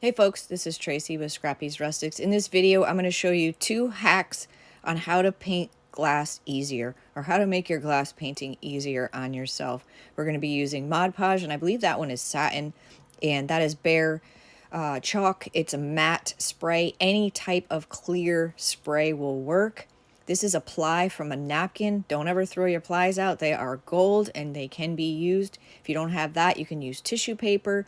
Hey folks, this is Tracy with Scrappy's Rustics. In this video, I'm going to show you 2 hacks on how to paint glass easier, or how to make your glass painting easier on yourself. We're going to be using Mod Podge, and I believe that one is satin, and that is bare chalk. It's a matte spray. Any type of clear spray will work. This is a ply from a napkin. Don't ever throw your plies out. They are gold and they can be used. If you don't have that, you can use tissue paper.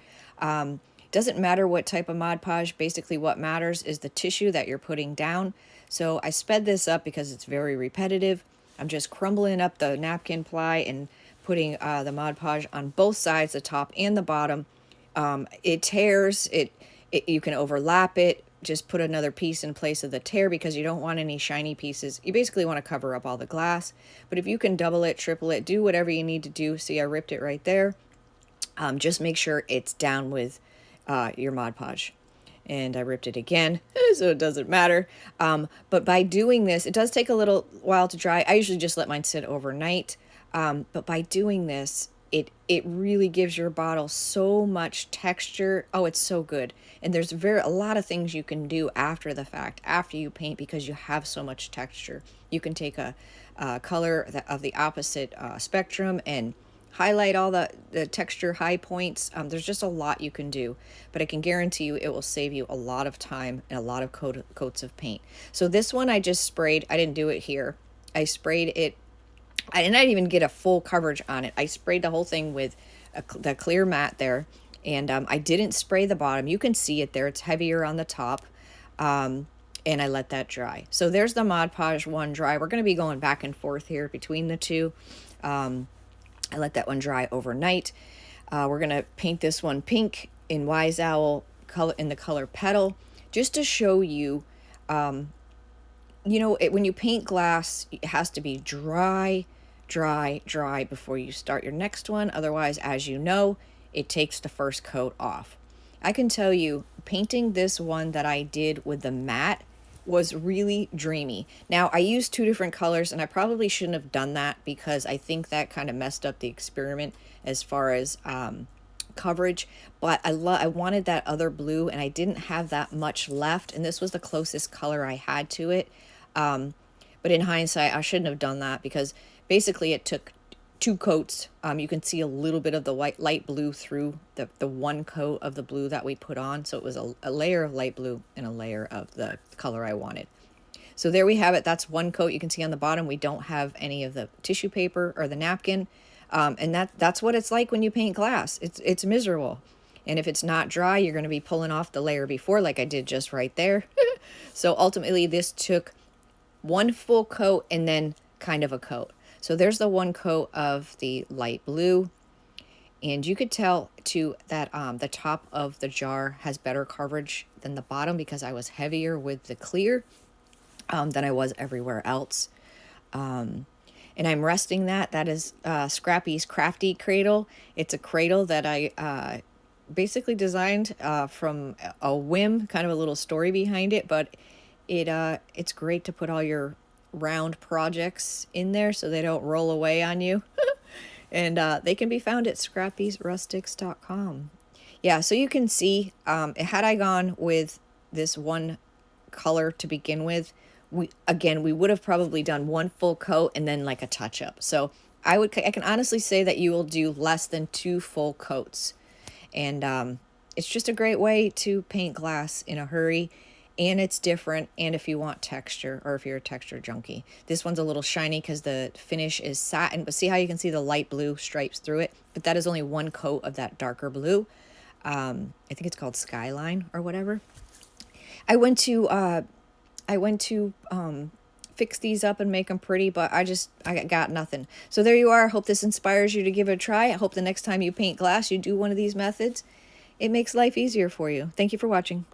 Doesn't matter what type of Mod Podge. Basically what matters is the tissue that you're putting down. So I sped this up because it's very repetitive. I'm just crumbling up the napkin ply and putting the Mod Podge on both sides, the top and the bottom. It tears, you can overlap it. Just put another piece in place of the tear because you don't want any shiny pieces. You basically want to cover up all the glass. But if you can double it, triple it, do whatever you need to do. See, I ripped it right there. Just make sure it's down with your Mod Podge. And I ripped it again, so it doesn't matter. But by doing this, it does take a little while to dry. I usually just let mine sit overnight. But by doing this, it really gives your bottle so much texture. Oh, it's so good. And there's a lot of things you can do after the fact, after you paint, because you have so much texture. You can take a color of the opposite spectrum and highlight all the texture high points. There's just a lot you can do, but I can guarantee you it will save you a lot of time and a lot of coats of paint. So this one I just sprayed. I didn't do it here. I sprayed it. I didn't even get a full coverage on it. I sprayed the whole thing with the clear matte there, and I didn't spray the bottom. You can see it there. It's heavier on the top, and I let that dry. So there's the Mod Podge one dry. We're going to be going back and forth here between the two. I let that one dry overnight. We're going to paint this one pink in Wise Owl color, in the color Petal, just to show you, you know, when you paint glass, it has to be dry before you start your next one. Otherwise, as you know, it takes the first coat off. I can tell you, painting this one that I did with the matte was really dreamy. Now, I used 2 different colors, and I probably shouldn't have done that because I think that kind of messed up the experiment as far as coverage. But I wanted that other blue, and I didn't have that much left, and this was the closest color I had to it. But in hindsight, I shouldn't have done that because basically it took 2 coats. You can see a little bit of the light blue through the one coat of the blue that we put on. So it was a layer of light blue and a layer of the color I wanted. So there we have it. That's one coat. You can see on the bottom we don't have any of the tissue paper or the napkin. And that's what it's like when you paint glass. It's miserable. And if it's not dry, you're going to be pulling off the layer before, like I did just right there. So ultimately this took 1 full coat and then kind of a coat. So there's the 1 coat of the light blue, and you could tell too that the top of the jar has better coverage than the bottom because I was heavier with the clear than I was everywhere else. And I'm resting that. That is Scrappy's Crafty Cradle. It's a cradle that I basically designed from a whim, kind of a little story behind it, but it's great to put all your round projects in there so they don't roll away on you. And they can be found at scrappysrustics.com. Yeah, so you can see, had I gone with this one color to begin with, we would have probably done 1 full coat and then like a touch up. So I can honestly say that you will do less than 2 full coats. And it's just a great way to paint glass in a hurry. And it's different, and if you want texture, or if you're a texture junkie. This one's a little shiny because the finish is satin, but see how you can see the light blue stripes through it? But that is only 1 coat of that darker blue. I think it's called Skyline or whatever. I went to fix these up and make them pretty, but I got nothing. So there you are. I hope this inspires you to give it a try. I hope the next time you paint glass, you do one of these methods. It makes life easier for you. Thank you for watching.